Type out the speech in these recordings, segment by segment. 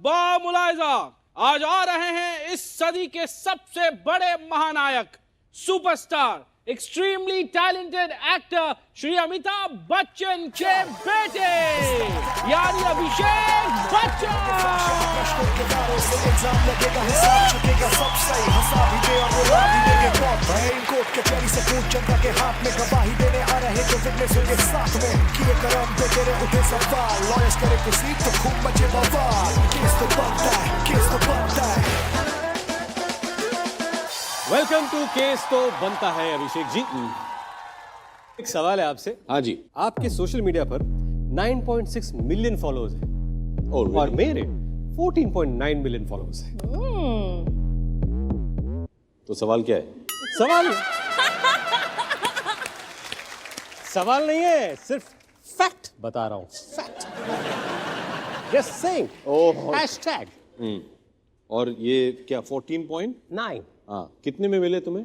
बामुलायजा आज आ रहे हैं इस सदी के सबसे बड़े महानायक, superstar, extremely talented actor Shri Amitabh Bachchan के बेटे यानी Abhishek Bachchan. Welcome to case तो बनता है। अभिषेक जी, एक सवाल है आपसे। हाँ जी। आपके सोशल मीडिया पर 9.6 मिलियन फॉलोअर्स हैं और मेरे 14.9 मिलियन फॉलोअर्स हैं। तो सवाल क्या है? सवाल नहीं है, सिर्फ फैक्ट बता रहा हूं। Fact, just saying. हैशटैग। और ये क्या 14.9? हाँ, कितने में मिले तुम्हें?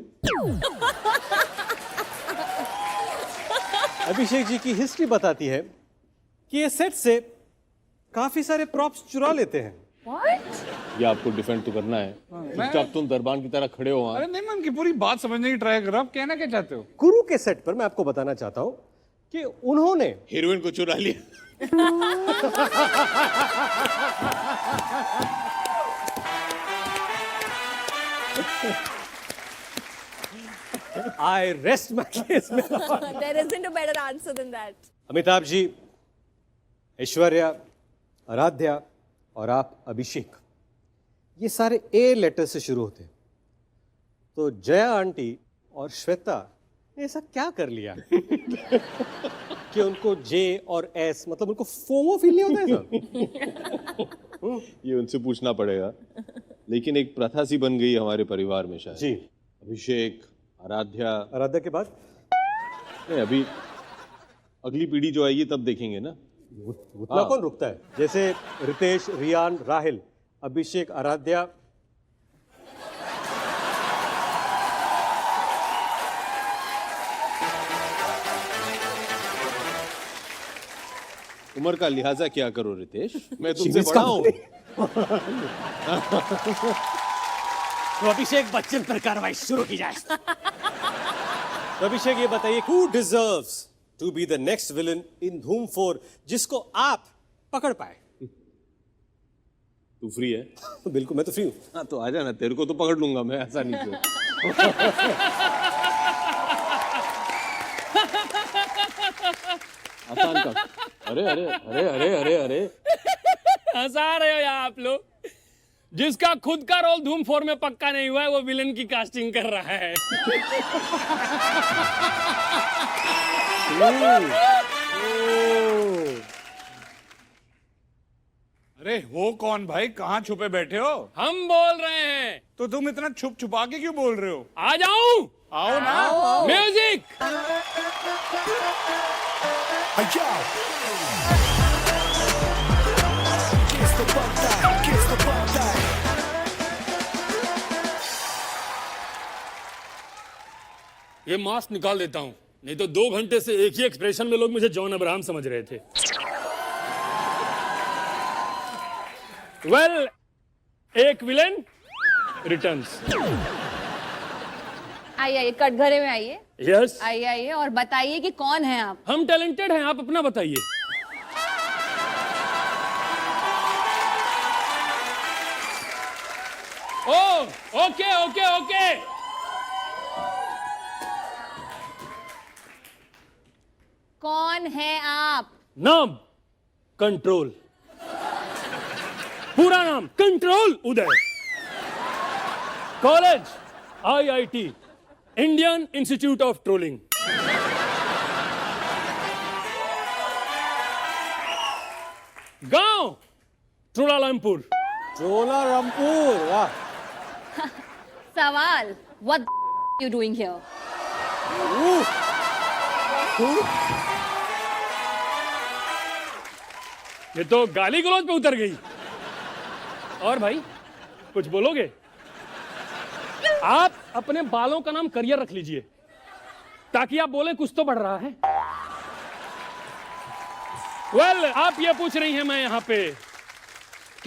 अभिषेक जी की हिस्ट्री बताती है कि ये सेट से काफी सारे प्रॉप्स चुरा लेते हैं। ये आपको डिफेंड तो करना है। चुपचाप तुम दरबान की तरह खड़े हो वहां। अरे नहीं, मैं उनकी पूरी बात समझने की ट्राई कर रहा हूँ। कहना क्या चाहते हो? गुरु के सेट पर मैं आपको बताना चाहता हूं कि उन्होंने हीरोइन को चुरा लिया। I rest my case. There isn't a better answer than that. Amitabh ji, Aishwarya, Aaradhya और आप अभिषेक, ये सारे ए लेटर से शुरू होते हैं। तो जया आंटी और श्वेता ने ऐसा क्या कर लिया कि उनको जे और एस, मतलब उनको फोमो फील नहीं होता है? ये उनसे पूछना पड़ेगा। लेकिन एक प्रथा सी बन गई हमारे परिवार में शायद। जी। अभिषेक, आराध्या के बाद नहीं, अभी अगली पीढ़ी जो आएगी तब देखेंगे ना। उतना कौन रुकता है? जैसे रितेश, रियान, राहिल, अभिषेक, आराध्या। उम्र का लिहाजा क्या करो रितेश, मैं तुमसे बड़ा हूं। तो अभिषेक बच्चन पर कार्रवाई शुरू की जाए। तो अभिषेक ये बताइए, who deserves to be the next villain in Dhoom 4 जिसको आप पकड़ पाए? तू फ्री है? बिल्कुल, मैं तो फ्री हूं। हाँ तो आजा ना, तेरे को तो पकड़ लूंगा मैं आसानी से। आसान का। अरे अरे अरे अरे अरे अरे हंसा रहे हो यार आप लोग। जिसका खुद का रोल धूम 4 में पक्का नहीं हुआ है वो विलन की कास्टिंग कर रहा है। अरे हो कौन भाई? कहाँ छुपे बैठे हो? हम बोल रहे हैं। तो तुम इतना छुप छुपा के क्यों बोल रहे हो? आ जाऊं? आओ ना। म्यूजिक। ये मास्क निकाल देता हूं, नहीं तो 2 घंटे से एक ही एक्सप्रेशन में लोग मुझे जॉन अब्राहम समझ रहे थे। वेल, एक विलेन रिटर्न्स। आइए कटघरे में आइए। यस। आइए और बताइए कि कौन है आप? हम टैलेंटेड हैं, आप अपना बताइए। Oh, okay okay okay. कौन है आप? नाम कंट्रोल। पूरा नाम control Uday. College IIT, Indian institute of trolling. गांव ट्रोलालमपुर। वाह। सवाल, what you doing here? ये तो गाली गलौज पे उतर गई। और भाई कुछ बोलोगे? आप अपने बालों का नाम करियर रख लीजिए ताकि आप बोले कुछ तो बढ़ रहा है। आप ये पूछ रही हैं मैं यहाँ पे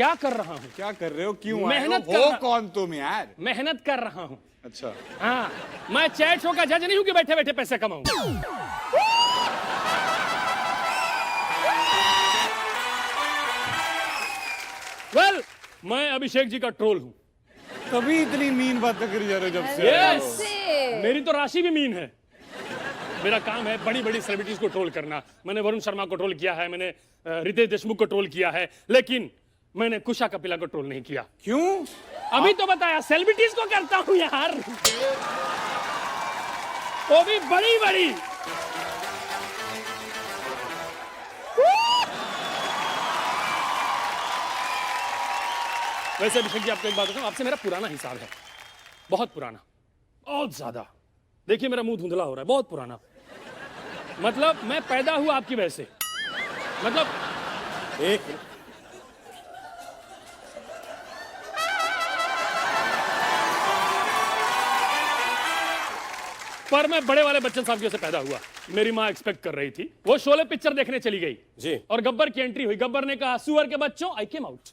क्या कर रहा हूँ? क्या कर रहे हो? क्यों आए हो? मेहनत कर हो रहा- कौन तुम यार? मेहनत कर रहा हूँ। अच्छा, हाँ, मैं चैट शो का जज नहीं हूँ कि बैठे बैठे पैसे कमाऊं। वेल, मैं अभिषेक जी का ट्रोल हूँ। तभी इतनी मीन बातें करी जा रहे हो जब से। Yes! से मेरी तो राशि भी मीन है। मेरा काम है बड़ी बड़ी सेलिब्रिटीज को ट्रोल करना। मैंने वरुण शर्मा को ट्रोल किया है, मैंने रितेश देशमुख को ट्रोल किया है, लेकिन मैंने कुशा कपिला को ट्रोल नहीं किया। क्यों? अभी तो बताया, सेलिब्रिटीज को करता हूं यार, वो भी बड़ी बड़ी। वैसे अभिषेक जी, आपको एक बात बताऊं, आपसे मेरा पुराना हिसाब है, बहुत पुराना, बहुत ज्यादा। देखिए मेरा मुंह धुंधला हो रहा है, बहुत पुराना। मतलब मैं पैदा हुआ आपकी वजह से, मतलब एक पर मैं बड़े वाले बच्चन साहब की वजह से पैदा हुआ। मेरी माँ एक्सपेक्ट कर रही थी, वो शोले पिक्चर देखने चली गई जी। और गब्बर की एंट्री हुई। गब्बर ने कहा, सुअर के बच्चों, आई केम आउट।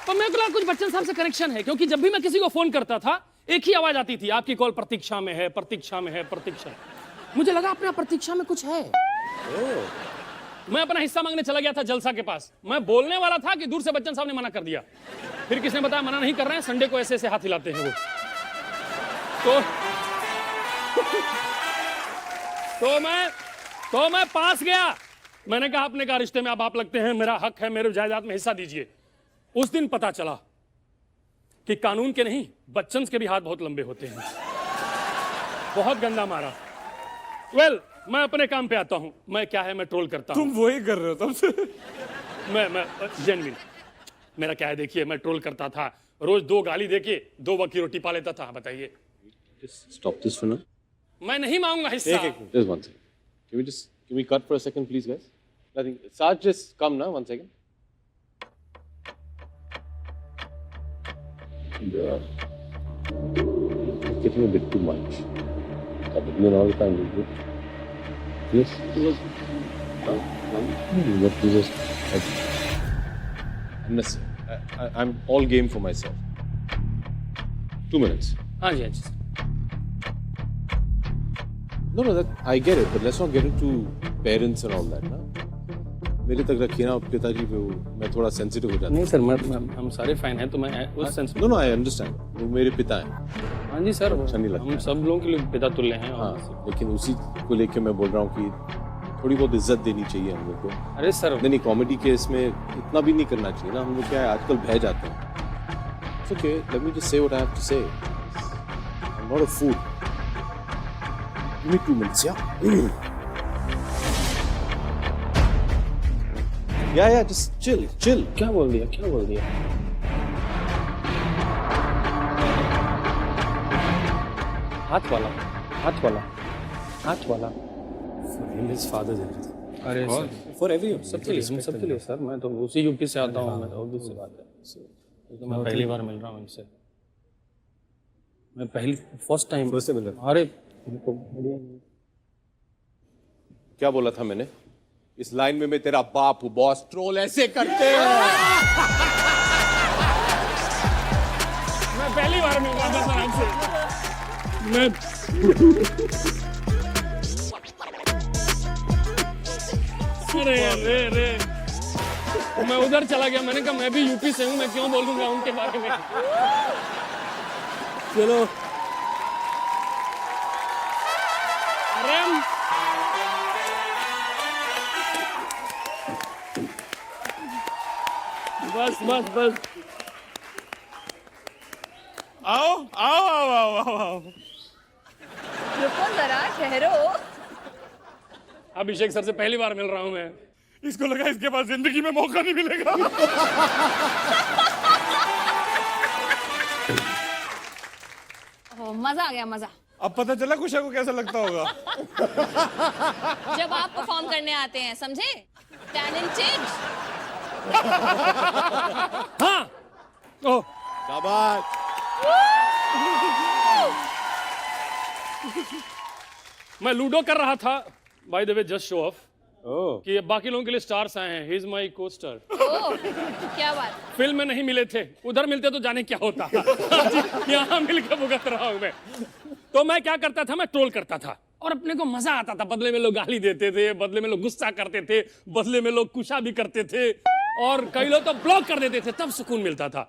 तो मेरे को लगा कुछ बच्चन साहब से कनेक्शन है, क्योंकि जब भी मैं किसी को फोन करता था एक ही आवाज आती थी, आपकी कॉल प्रतीक्षा में है, प्रतीक्षा में है, प्रतीक्षा। मुझे लगा अपना प्रतीक्षा में कुछ है। मैं अपना हिस्सा मांगने चला गया था जलसा के पास। मैं बोलने वाला था कि दूर से बच्चन साहब ने मना कर दिया। फिर किसने बताया मना नहीं कर रहे हैं, संडे को ऐसे ऐसे हाथ हिलाते हैं वो। तो मैं पास गया। मैंने कहा, अपने का रिश्ते में अब आप लगते हैं, मेरा हक है, मेरे जायदाद में हिस्सा दीजिए। उस दिन पता चला कि कानून के नहीं, बच्चन के भी हाथ बहुत लंबे होते हैं। बहुत गंदा मारा। वेल, मैं अपने काम पे आता हूं। मैं क्या है, मैं ट्रोल करता हूं। तुम वही कर रहे हो तब से। मैं जेन्युइन, मेरा क्या है, देखिए मैं ट्रोल करता था, रोज 2 गाली देके 2 वक्त की रोटी पा लेता था। बताइए, Stop this for now. मैं नहीं मांगूंगा हिस्सा। Just one second. Can we cut for a second, please, guys? Nothing. Sarge, just come now. 1 second. It's getting a bit too much. Then all the time, is it? Yes. What is this? I'm all game for myself. 2 minutes. हाँ जी, हाँ जी। No, I get it, but let's not get into parents and all that, ना? मेरे तक रखिए ना पिताजी पे, मैं थोड़ा सेंसिटिव हो जाता नहीं सर, हम सारे फाइन हैं, तो मैं उस सेंस में। हूँ। No, I understand. वो मेरे पिता हैं। हाँ जी सर, अच्छा नहीं लगता हम है। सब लोगों के लिए पिता तुल्य हैं। हाँ, लेकिन उसी को लेके मैं बोल रहा हूँ कि थोड़ी बहुत इज्जत देनी चाहिए हम लोग को। अरे सर, नहीं, कॉमेडी के इसमें इतना भी नहीं करना चाहिए ना। हम लोग क्या है, आजकल बह जाते हैं। It's okay. Let me just say what I have to say. I'm not a fool. Give me 2 minutes, yeah? Yeah, just chill. क्या बोल दिया? हाथ वाला। For him, his father's everything. अरे सर, For everyone. सबके लिए सर, मैं तो उसी यूपी से आता हूँ। मैं तो obvious सी बात है, तो मैं पहली बार मिल रहा हूँ इनसे। मैं फर्स्ट टाइम से मिल रहा। अरे इनको बढ़िया। क्या बोला था मैंने? इस लाइन में मैं तेरा बाप हूँ बॉस, ट्रोल ऐसे करते हैं। मैं पहली बार मिल रहा था सर आपसे। मैं अरे मैं उधर चला गया। मैंने कहा मैं भी यूपी से हूँ, मैं क्यों बोलूंगा उनके बारे में। चलो, अरे बस आओ। रुको जरा, ठहरो। अभिषेक सर से पहली बार मिल रहा हूँ मैं। इसको लगा इसके पास जिंदगी में मौका नहीं मिलेगा। मजा आ गया, मजा। अब पता चला कुशा को कैसा लगता होगा। जब आप परफॉर्म करने आते हैं, समझे? टैलेंटेड। हाँ, ओह, शाबाश। मैं लूडो कर रहा था, by the way, just show off. Oh कि बाकी लोगों के लिए स्टार्स आए हैं, ही इज माई को स्टार। ओह, क्या बात। फिल्म में नहीं मिले थे, उधर मिलते तो जाने क्या होता। यहाँ मिलकर भुगत रहा हूं मैं। तो मैं क्या करता था, मैं ट्रोल करता था और अपने को मजा आता था। बदले में लोग गाली देते थे, बदले में लोग गुस्सा करते थे, बदले में लोग कुशा भी करते थे और कई लोग तो ब्लॉक कर देते थे, तब सुकून मिलता था।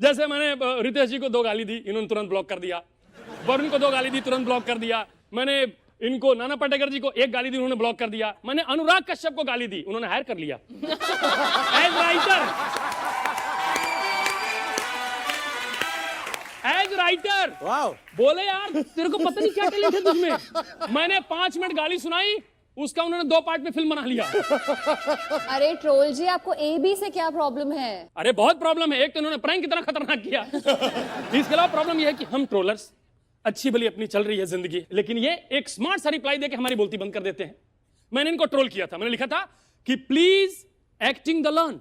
जैसे मैंने रितेश जी को 2 गाली दी, इन्होंने तुरंत ब्लॉक कर दिया। वरुण को 2 गाली दी, तुरंत ब्लॉक कर दिया। मैंने इनको नाना पाटेकर जी को 1 गाली दी, उन्होंने ब्लॉक कर दिया। मैंने अनुराग कश्यप को गाली दी, उन्होंने हायर कर लिया as writer. As writer wow बोले यार तेरे को पता नहीं क्या टैलेंट है तुझमें। मैंने 5 मिनट गाली सुनाई, उसका उन्होंने 2 पार्ट में फिल्म बना लिया। अरे ट्रोल जी, आपको AB से क्या प्रॉब्लम है? अरे बहुत प्रॉब्लम है। एक तो उन्होंने प्रैंक कितना खतरनाक किया। इसके अलावा प्रॉब्लम यह है कि हम ट्रोलर्स अच्छी भली अपनी चल रही है जिंदगी, लेकिन ये एक स्मार्ट सा रिप्लाई देके हमारी बोलती बंद कर देते हैं। मैंने इनको ट्रोल किया था, मैंने लिखा था कि प्लीज एक्टिंग द लर्न।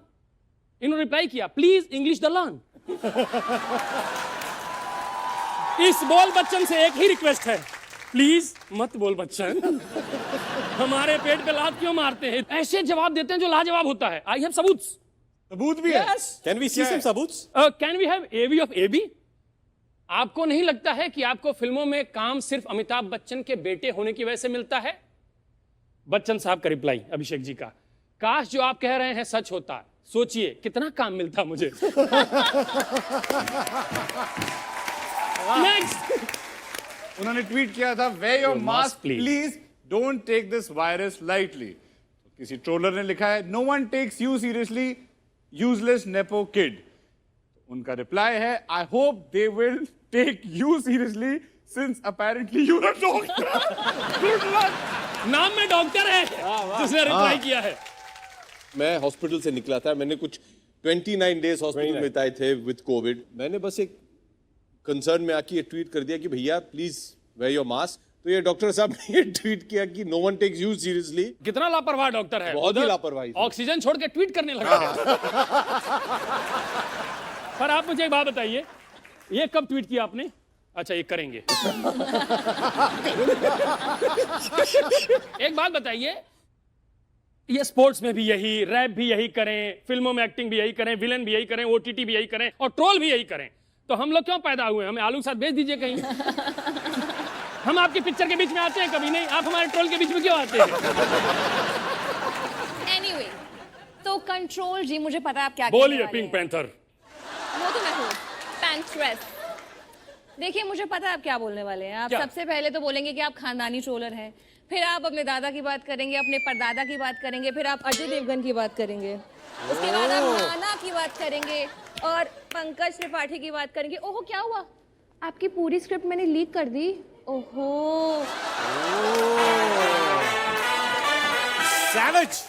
इन्होंने रिप्लाई किया प्लीज इंग्लिश द लर्न। इस बोल बच्चन से एक ही रिक्वेस्ट है, प्लीज मत बोल बच्चन। हमारे पेट पे लात क्यों मारते हैं? ऐसे जवाब देते हैं जो लाजवाब होता है। आई हैव सबूत। सबूत भी है? कैन वी सी सम सबूट्स? Can we have AV of AB? आपको नहीं लगता है कि आपको फिल्मों में काम सिर्फ अमिताभ बच्चन के बेटे होने की वजह से मिलता है? बच्चन साहब का रिप्लाई अभिषेक जी का, काश जो आप कह रहे हैं सच होता, सोचिए कितना काम मिलता मुझे। नेक्स्ट उन्होंने ट्वीट किया था, wear your Your mask, mask please. Please, don't take this virus lightly. किसी ट्रोलर ने लिखा है, no one takes you seriously, useless nepo kid. उनका रिप्लाई है, I hope they will take you seriously since apparently you are doctor. Good luck. नाम में doctor है जिसने रिप्लाई किया है। मैं हॉस्पिटल से निकला था, मैंने कुछ 29 डेज हॉस्पिटल में बिताए थे विद कोविड। मैंने बस एक कंसर्न में आके ये ट्वीट कर दिया कि भैया प्लीज वेयर योर मास्क। तो ये डॉक्टर साहब ने ये ट्वीट किया कि no one takes you seriously. कितना लापरवाह डॉक्टर है, बहुत ही उधर लापरवाही थी। ऑक्सीजन छोड़ के ट्वीट करने लगा है। पर आप मुझे एक बात बताइए, ये कब ट्वीट किया आपने? अच्छा ये करेंगे। एक बात बताइए, ये स्पोर्ट्स में भी यही, रैप भी यही करें, फिल्मों में एक्टिंग भी यही करें, विलन भी यही करें, OTT भी यही करें और ट्रोल भी यही करें, तो हम लोग क्यों पैदा हुए? हमें आलू के साथ भेज दीजिए कहीं। हम आपकी पिक्चर के बीच में आते हैं कभी नहीं, आप हमारे ट्रोल के बीच में क्यों आते हैं? Anyway, तो कंट्रोल जी, मुझे पता है आप क्या बोलिए कहने वाले पिंक हैं। पैंथर। वो तो मैं हूँ, पैंथ्रेस। देखिए मुझे पता है आप क्या बोलने वाले हैं। आप क्या? सबसे पहले तो बोलेंगे कि आप खानदानी ट्रोलर हैं, फिर आप अपने दादा की बात करेंगे, अपने परदादा की बात करेंगे, फिर आप अजय देवगन की बात करेंगे, उसके बाद आप नाना की बात करेंगे और पंकज त्रिपाठी की बात करेंगे। ओहो क्या हुआ, आपकी पूरी स्क्रिप्ट मैंने लीक कर दी। ओहो सैवेज।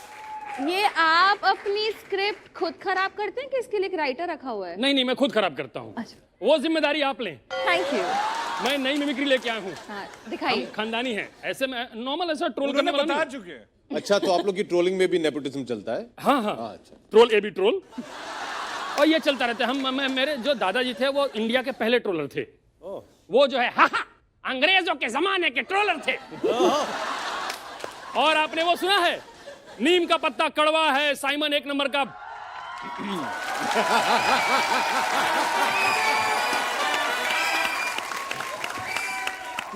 ये आप अपनी स्क्रिप्ट खुद खराब करते हैं कि इसके लिए एक राइटर रखा हुआ है? नहीं मैं खुद खराब करता हूँ। अच्छा। वो जिम्मेदारी आप लें। Thank you. मैं नई मिमिक्री लेके आया हूँ। हाँ दिखाइए। हम खानदानी हैं, ऐसे में नॉर्मल ऐसा ट्रोल करने उन्होंने वाला बता नहीं। चुके हैं। अच्छा तो आप लोग की ट्रोलिंग में भी नेपोटिज्म चलता है? हाँ हाँ अच्छा। ट्रोल AB ट्रोल, और ये चलता रहता है। मेरे जो दादाजी थे वो इंडिया के पहले ट्रोलर थे। वो जो है हा हा अंग्रेजों के जमाने के ट्रोलर थे। और आपने वो सुना है, नीम का पत्ता कड़वा है, साइमन 1 नंबर का।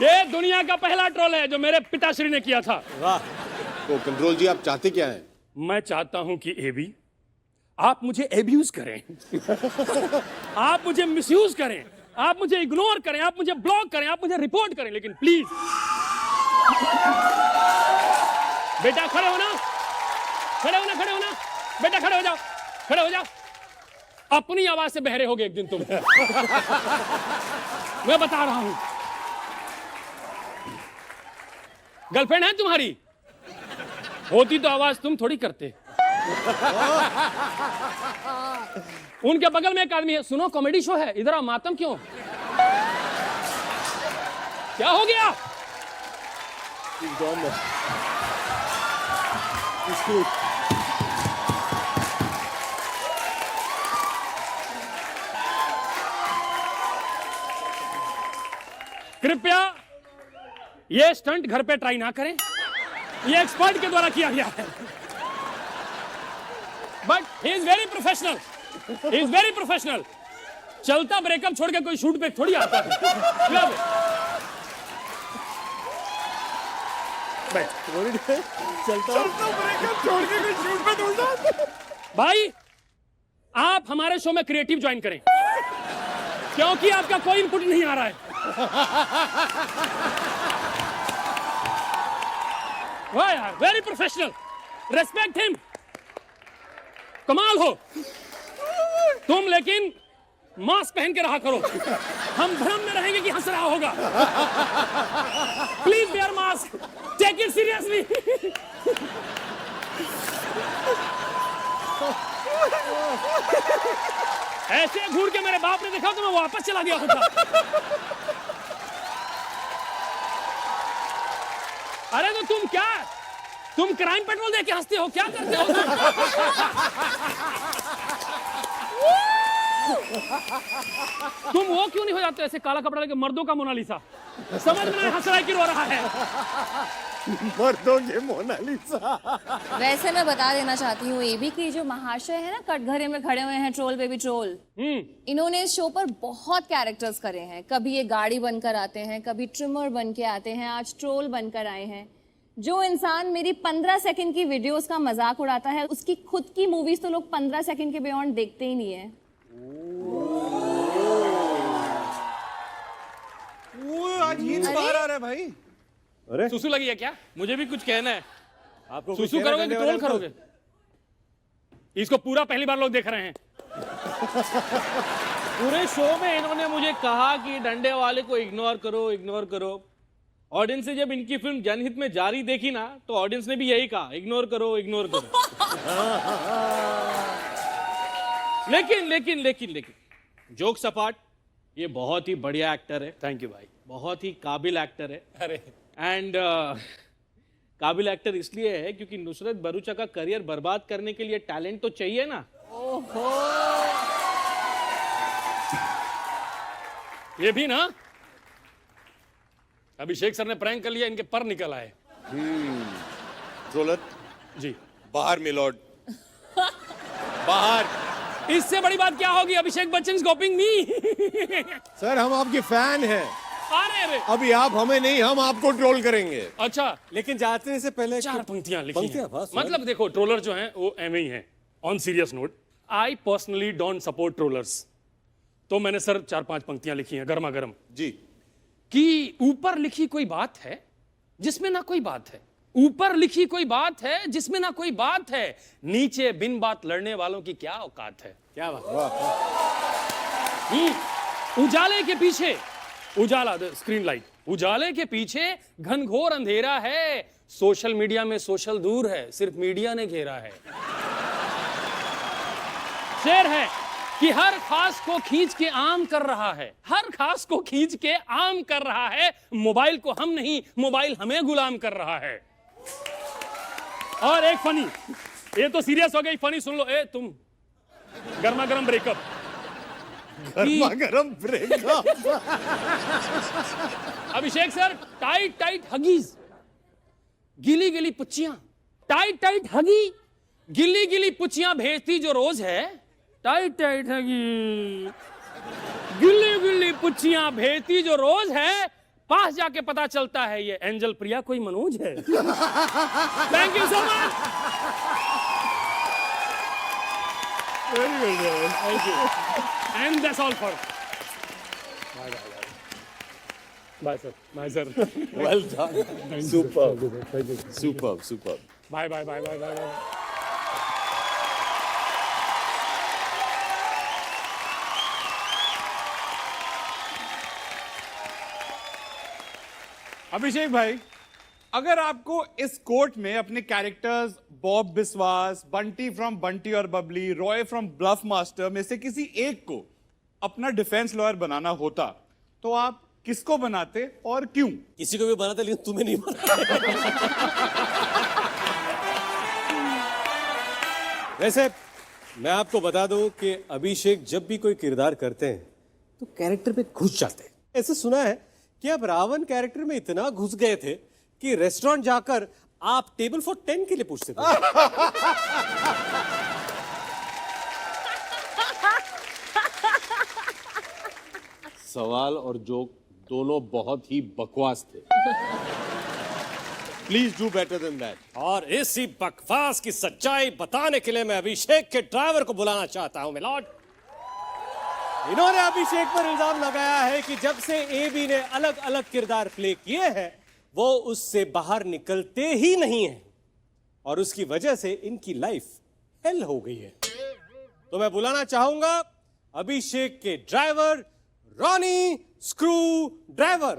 ये दुनिया का पहला ट्रोल है जो मेरे पिताश्री ने किया था। वाह। तो कंट्रोल जी आप चाहते क्या हैं? मैं चाहता हूं कि AB आप मुझे एब्यूज करें, आप मुझे मिसयूज करें, आप मुझे इग्नोर करें, आप मुझे ब्लॉक करें, आप मुझे रिपोर्ट करें, लेकिन प्लीज बेटा खड़े हो ना, खड़े हो ना, खड़े हो ना, बेटा खड़े हो जाओ, खड़े हो जाओ। अपनी आवाज से बहरे होगे एक दिन तुम। मैं बता रहा हूं। गर्लफ्रेंड है तुम्हारी, होती तो आवाज तुम थोड़ी करते। उनके बगल में एक आदमी है, सुनो कॉमेडी शो है, इधर आओ। मातम क्यों, क्या हो गया? कृपया ये स्टंट घर पे ट्राई ना करें। ये एक्सपर्ट के द्वारा किया गया है। But he is very professional, he is very professional. चलता ब्रेकअप छोड़ के कोई शूट पे थोड़ी आता है। भाई आप हमारे शो में क्रिएटिव ज्वाइन करें, क्योंकि आपका कोई इनपुट नहीं आ रहा है। वाह यार, वेरी प्रोफेशनल, रेस्पेक्ट हिम। कमाल हो तुम, लेकिन मास्क पहन के रहा करो, हम भ्रम में रहेंगे कि हंस रहा होगा। Please wear mask, take it seriously. ऐसे घूर के मेरे बाप ने देखा तो मैं वापस चला गया होता। अरे तो तुम क्राइम पेट्रोल देके हंसते हो, क्या करते हो तुम वो क्यों नहीं हो जाते ऐसे काला कपड़ा लेके मर्दों का मोनालिसा? समझ में नहीं हंस रहा है कि रो रहा है। मर्दों के मोनालिसा। वैसे मैं बता देना चाहती हूँ ये भी कि जो महाशय है ना कटघरे में खड़े हुए हैं, ट्रोल बेबी ट्रोल, इन्होंने इस शो पर बहुत कैरेक्टर्स करे हैं। कभी ये गाड़ी बनकर आते हैं, कभी ट्रिमर बन के आते हैं, आज ट्रोल बनकर आए हैं। जो इंसान मेरी 15 सेकंड की वीडियोस का मजाक उड़ाता है, उसकी खुद की मूवीज तो लोग 15 सेकंड के बियॉन्ड देखते ही नहीं है। आज हीट्स बाहर आ रहा है भाई। अरे सुसु लगी है क्या? मुझे भी कुछ कहना है। आपको सुसु करोगे कि ट्रोल करोगे? इसको पूरा पहली बार लोग देख रहे हैं। पूरे शो में इन्होंने मुझे कहा कि डंडे वाले को इग्नोर करो, इग्नोर करो। ऑडियंस ने जब इनकी फिल्म जनहित में जारी देखी ना, तो ऑडियंस ने भी यही कहा, इग्नोर करो, इग्नोर करो। लेकिन जोक सपाट, ये बहुत ही बढ़िया एक्टर है। थैंक यू भाई। बहुत ही काबिल एक्टर है। अरे एंड काबिल एक्टर इसलिए है क्योंकि नुसरत भरूचा का करियर बर्बाद करने के लिए टैलेंट तो चाहिए ना। ओहो, ये भी ना, अभिषेक सर ने प्रैंक कर लिया, इनके पर निकल आए। ट्रोलर जी बाहर मिलोड, बाहर। इससे बड़ी बात क्या होगी? अभिषेक बच्चन स्कोपिंग मी। सर हम आपके फैन हैं। अरे अभी आप हमें नहीं, हम आपको ट्रोल करेंगे। अच्छा, लेकिन जाते से पहले 4 पंक्तियां लिखी पंक्तियां, हैं। बस, मतलब देखो, ट्रोलर जो हैं वो एम ही हैं। On serious note, I personally don't support trollers. तो मैंने सर 4-5 पंक्तियां लिखी हैं गर्मा गर्म, जी। कि ऊपर लिखी कोई बात है जिसमें ना कोई बात है, ऊपर लिखी कोई बात है जिसमें ना कोई बात है, नीचे बिन बात लड़ने वालों की क्या औकात है। क्या बात। उजाले के पीछे, उजाला स्क्रीन लाइट, उजाले के पीछे घनघोर अंधेरा है, सोशल मीडिया में सोशल दूर है, सिर्फ मीडिया ने घेरा है। शेर है कि हर खास को खींच के आम कर रहा है, हर खास को खींच के आम कर रहा है, मोबाइल को हम नहीं, मोबाइल हमें गुलाम कर रहा है। और एक फनी, ये तो सीरियस हो गई, फनी सुन लो। ए तुम, गर्मा गर्म ब्रेकअप, गर्मा गर्म ब्रेकअप। अभिषेक सर, टाइट टाइट हगीज, गिली गिली पुच्चियां, टाइट टाइट हगी, गिली गिली पुच्चियां भेजती जो रोज है, टाइट टाइट हगी, गिली गिली पुच्चियां भेजती जो रोज है, पास जाके पता चलता है ये एंजल प्रिया कोई मनोज है। Thank you so much. Very good. Thank you, and that's all for. Bye sir, bye sir. Well done. Super super. Bye bye bye bye bye. Abhishek भाई, अगर आपको इस कोर्ट में अपने characters Bob Biswas, Bunty from Bunty और बबली, रॉय फ्रॉम ब्लफ मास्टर में से किसी एक को अपना डिफेंस लॉयर बनाना होता, तो आप किसको बनाते और क्यों? किसी को भी बनाते, लेकिन तुम्हें नहीं बनाते। वैसे मैं आपको बता दूं कि अभिषेक जब भी कोई किरदार करते हैं तो कैरेक्टर पे घुस जाते हैं। ऐसे सुना है कि अब रावण कैरेक्टर में इतना घुस गए थे कि रेस्टोरेंट जाकर आप टेबल फॉर 10 के लिए पूछते थे। सवाल और जोक दोनों बहुत ही बकवास थे। Please do better than that. और इसी बकवास की सच्चाई बताने के लिए मैं अभिषेक के ड्राइवर को बुलाना चाहता हूं मिलॉर्ड। इन्होंने अभिषेक पर इल्जाम लगाया है कि जब से एबी ने अलग अलग किरदार प्ले किए हैं वो उससे बाहर निकलते ही नहीं है और उसकी वजह से इनकी लाइफ हेल हो गई है। तो मैं बुलाना चाहूंगा अभिषेक के driver Ronnie screw driver.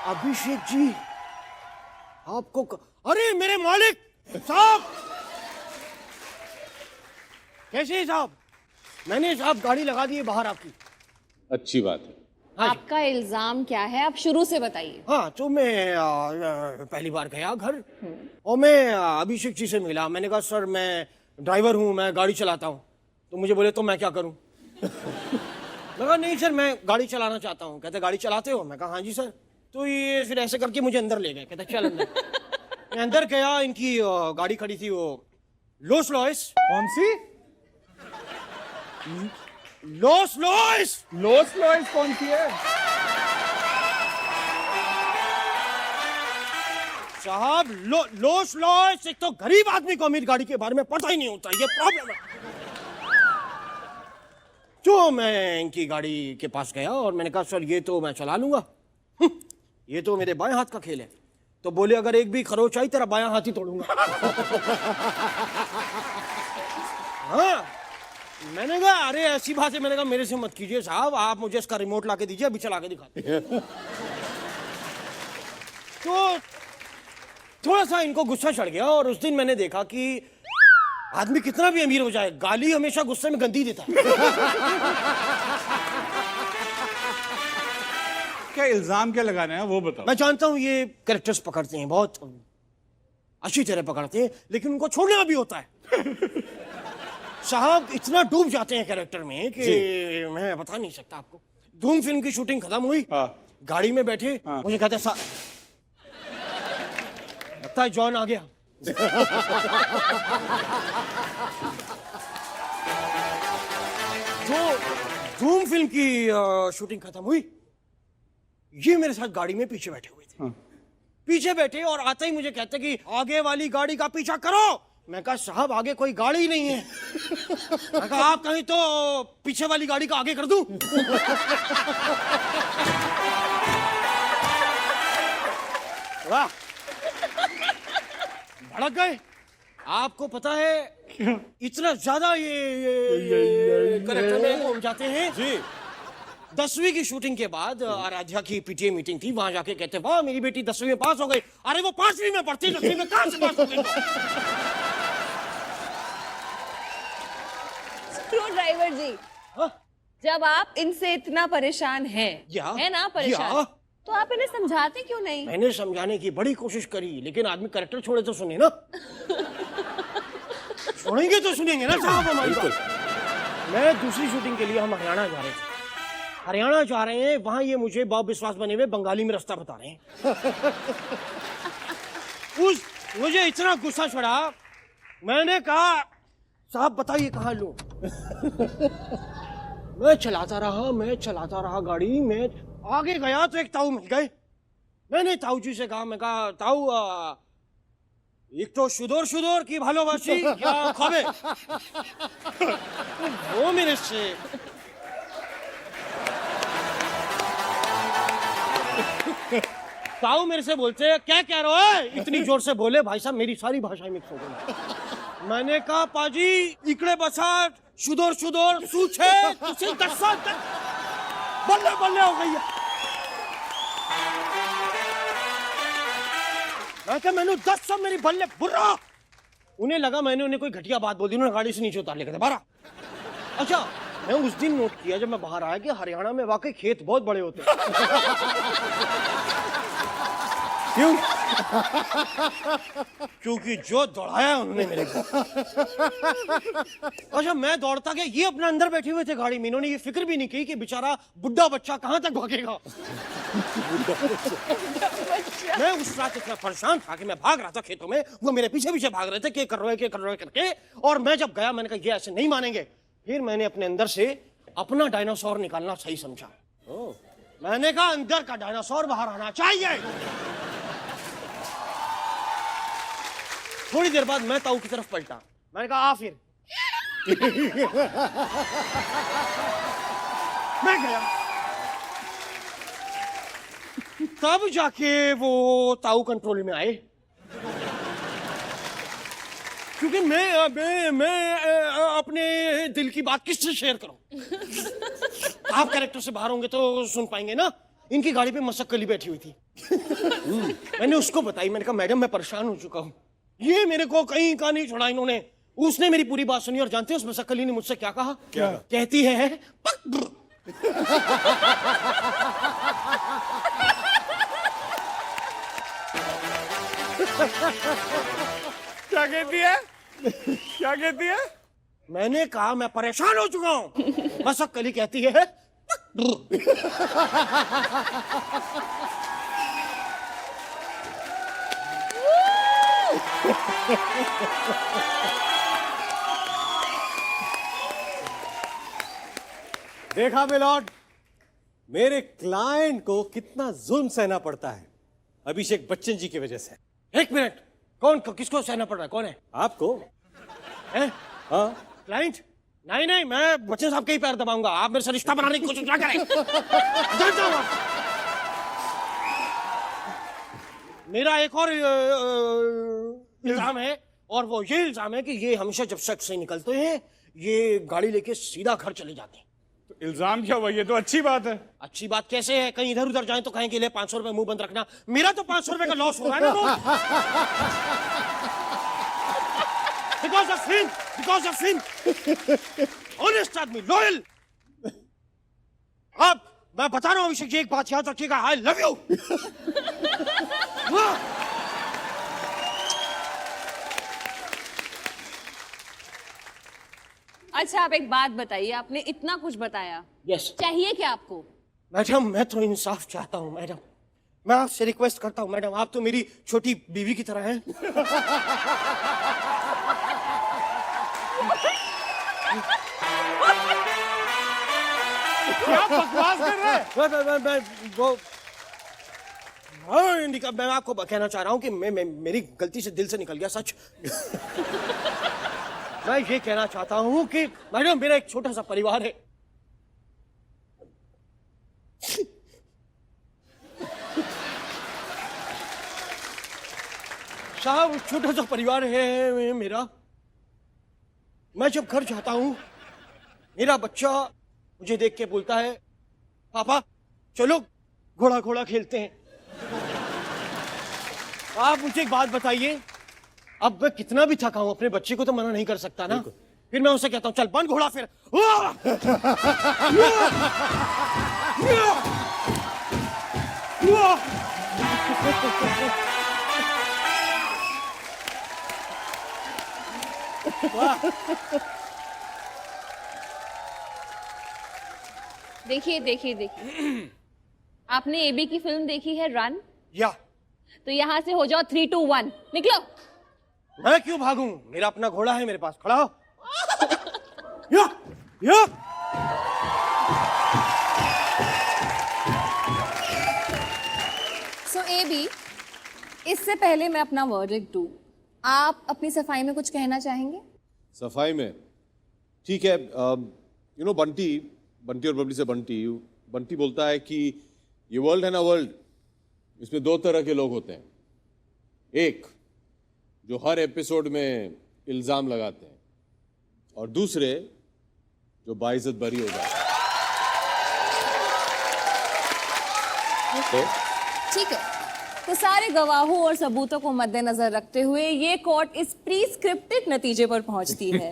Abhishek ji आपको अरे मेरे मालिक साहब, कैसे हैं साहब? मैंने साहब गाड़ी लगा दी है बाहर आपकी। अच्छी बात है। आपका इल्जाम क्या है, आप शुरू से बताइए। हाँ तो मैं पहली बार गया घर और मैं अभिषेक जी से मिला। मैंने कहा सर मैं ड्राइवर हूँ, मैं गाड़ी चलाता हूँ। तो मुझे बोले तो मैं क्या करूँ? मैं कहा नहीं सर मैं गाड़ी चलाना चाहता हूँ। कहते गाड़ी चलाते हो? मैं कहा हाँ जी सर। तो ये फिर ऐसे करके मुझे अंदर ले गए। कहते चल अंदर। मैं अंदर गया, इनकी गाड़ी खड़ी थी वो लोस लॉयस। कौन सी? लोस लॉयस। लोस लॉयस कौन सी है? साहब लोस लॉयस, एक तो गरीब आदमी को अमीर गाड़ी के बारे में पता ही नहीं होता, ये प्रॉब्लम है। तो मैं इनकी गाड़ी के पास गया और मैंने कहा सर ये तो मैं चला लूंगा, ये तो मेरे बाएं हाथ का खेल है। तो बोले अगर एक भी खरोच आई तेरा बायां हाथ ही तोड़ूंगा। हाँ मैंने कहा अरे ऐसी बात है। मैंने कहा मेरे से मत कीजिए साहब, आप मुझे इसका रिमोट ला के दीजिए, अभी चला के दिखाते। तो थोड़ा सा इनको गुस्सा चढ़ गया और उस दिन मैंने देखा कि आदमी कितना भी अमीर हो जाए गाली हमेशा गुस्से में गंदी देता है। क्या इल्जाम क्या लगाना है वो बताओ। मैं जानता हूं ये कैरेक्टर्स पकड़ते हैं, बहुत अच्छी तरह पकड़ते हैं, लेकिन उनको छोड़ना भी होता है। साहब इतना डूब जाते हैं कैरेक्टर में कि मैं बता नहीं सकता आपको। धूम फिल्म की शूटिंग खत्म हुई, गाड़ी में बैठे मुझे कहते लगता है जॉन आ गया। जो धूम फिल्म की शूटिंग खत्म हुई, ये मेरे साथ गाड़ी में पीछे बैठे हुए थे। पीछे बैठे और आते ही मुझे कहते कि आगे वाली गाड़ी का पीछा करो। मैं कहा साहब आगे कोई गाड़ी ही नहीं है। मैं कहा आप कहीं तो पीछे वाली गाड़ी का आगे कर दूं। वाह भड़क गए। आपको पता है इतना ज्यादा ये कैरेक्टर में घूम जाते हैं जी। 10वीं की शूटिंग के बाद आराध्या की पीटीए मीटिंग थी, वहां जाके कहते वाह मेरी बेटी 10वीं में पास हो गई। अरे वो 5वीं में पढ़ती, 10वीं में कहां से पास हो गई? स्क्रू ड्राइवर जी, जब आप इनसे इतना परेशान हैं, है ना परेशान, तो आप इन्हें समझाते क्यों नहीं? मैंने समझाने की बड़ी कोशिश करी, लेकिन आदमी कैरेक्टर छोड़े तो सुने ना। छोड़ेंगे तो सुनेंगे ना साहब हमारी बात। मैं दूसरी शूटिंग के लिए हम हरियाणा जा रहे थे। हरियाणा जा रहे हैं, वहां ये मुझे बाब विश्वास बने हुए बंगाली में रास्ता बता रहे हैं। मुझे इतना गुस्सा चढ़ा, मैंने कहा साहब बताइए कहाँ लूं। मैं चलाता रहा गाड़ी में। आगे गया तो एक ताऊ मिल गए। मैंने ताऊ जी से कहा, मैं कहा ताऊ एक तो सुदूर की भालोबासी या खाबे। वो मेरे से ताऊ मेरे से बोलते हैं क्या कह रहे हो? इतनी जोर से बोले भाई साहब मेरी सारी भाषाएं मिक्स हो गई। मैंने कहा पाजी इकड़े बसा सुदूर सूछे तुझे 10 साल तक बल्ले हो गई है। मैं क्या मैंने 10 साल मेरी बल्ले बुर्रा। उन्हें लगा मैंने उन्हें कोई घटिया बात बोल दी, उन्होंने गाड़ी से नीचे उतार लेकर बारा। अच्छा मैं उस दिन नोट किया जब मैं बाहर आया कि हरियाणा में वाकई खेत बहुत बड़े होते हैं। क्यों? क्योंकि जो दौड़ाया उन्होंने मेरे को। अच्छा, मैं दौड़ता गया, ये अपने अंदर बैठे हुए थे गाड़ी में, इन्होंने ये फिक्र भी नहीं की कि बेचारा बुढ़ा बच्चा कहां तक भागेगा। मैं उस रात इतना परेशान था कि मैं भाग रहा था खेतों में, वो मेरे पीछे पीछे भाग रहे थे, क्या कर रहे हो करके। और मैं जब गया, मैंने कहा ये ऐसे नहीं मानेंगे। फिर मैंने अपने अंदर से अपना डायनासोर निकालना सही समझा। मैंने कहा अंदर का डायनासोर बाहर आना चाहिए। थोड़ी देर बाद मैं ताऊ की तरफ पलटा, मैंने कहा आ फिर। मैं गया, तब जाके वो ताऊ कंट्रोल में आए। क्योंकि मैं अपने दिल की बात किससे शेयर करूं? आप कैरेक्टर से बाहर होंगे तो सुन पाएंगे ना। इनकी गाड़ी पे मसक्कली बैठी हुई थी। मैंने उसको बताई, मैंने कहा मैडम मैं परेशान हो चुका हूं। ये मेरे को कहीं का नहीं छोड़ा इन्होंने। उसने मेरी पूरी बात सुनी और जानते हैं उस मसक्कली ने मुझसे क्या कहा? क्या कहती है? क्या कहती है? क्या कहती है? मैंने कहा मैं परेशान हो चुका हूं। मसक्कली कहती है देखा मिलॉर्ड, मेरे क्लाइंट को कितना जुल्म सहना पड़ता है अभिषेक बच्चन जी की वजह से। एक मिनट, कौन किसको सहना पड़ रहा है? कौन है? आपको हैं? हाँ क्लाइंट? नहीं नहीं, मैं बच्चन साहब के ही पैर दबाऊंगा। आप मेरे से रिश्ता बनाने की कोशिश ना करें। जानता हूं आप। मेरा एक और इल्जाम है, और वो ये इल्जाम है कि ये हमेशा जब सेट से निकलते हैं ये गाड़ी लेके सीधा घर चले जाते हैं। तो इल्जाम क्या हुआ? ये तो अच्छी बात है। अच्छी बात कैसे है? कहीं इधर उधर जाएं तो कहें कि ले 500 रुपए मुंह बंद रखना। मेरा तो 500 रुपए का लॉस हो रहा है ना वो। बिकॉज ऑफ हिम ऑनेस्ट आदमी, लॉयल। अब मैं बता रहा हूं अभिषेक जी, एक बात याद रखिएगा, आई लव यू। अच्छा आप एक बात बताइए, आपने इतना कुछ बताया, यस चाहिए क्या आपको? मैडम, मैं तो इंसाफ चाहता हूं मैडम। मैं आपसे रिक्वेस्ट करता हूं मैडम, आप तो मेरी छोटी बीवी की तरह हैं। क्या बकवास कर रहे हैं? मैं आपको कहना चाह रहा हूं कि मेरी गलती से दिल से निकल गया सच। मैं ये कहना चाहता हूं कि मैडम मेरा एक छोटा सा परिवार है। साहब छोटा सा परिवार है मेरा। मैं जब घर जाता हूं मेरा बच्चा मुझे देख के बोलता है पापा चलो घोड़ा घोड़ा खेलते हैं। आप मुझे एक बात बताइए, अब मैं कितना भी थका हूं अपने बच्चे को तो मना नहीं कर सकता ना। फिर मैं उसे कहता हूं चल बन घोड़ा फिर। देखिए देखिए देखिए, आपने एबी की फिल्म देखी है रन? या तो यहाँ से हो जाओ 3, 2, 1 निकलो। मैं क्यों भागूं? मेरा अपना घोड़ा है मेरे पास, खड़ा हो। या सो एबी, इससे पहले मैं अपना वर्डिक्ट दूं, आप अपनी सफाई में कुछ कहना चाहेंगे? सफाई में ठीक है। यू नो बंटी और बबली से बंटी बोलता है कि ये वर्ल्ड है ना, वर्ल्ड इसमें दो तरह के लोग होते हैं। एक जो हर एपिसोड में इल्जाम लगाते हैं, और दूसरे जो बाइज्जत बरी हो जाते हैं। ठीक है, तो सारे गवाहों और सबूतों को मद्देनजर रखते हुए ये कोर्ट इस प्री स्क्रिप्टेड नतीजे पर पहुंचती है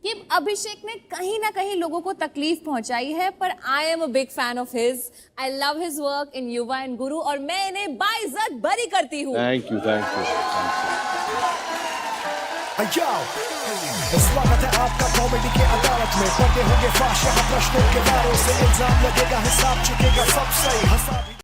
कि अभिषेक ने कहीं ना कहीं लोगों को तकलीफ पहुंचाई है, पर I am a big fan of his. I love his work in युवा एंड गुरु, और मैं इन्हें बाइज्जत बरी करती हूँ। थैंक यू स्वागत है आपका कॉमेडी के अदालत में। पर्दे होंगे फाश यहाँ प्रश्नों के बारों से, इल्जाम लगेगा हिसाब चुकेगा सब सही।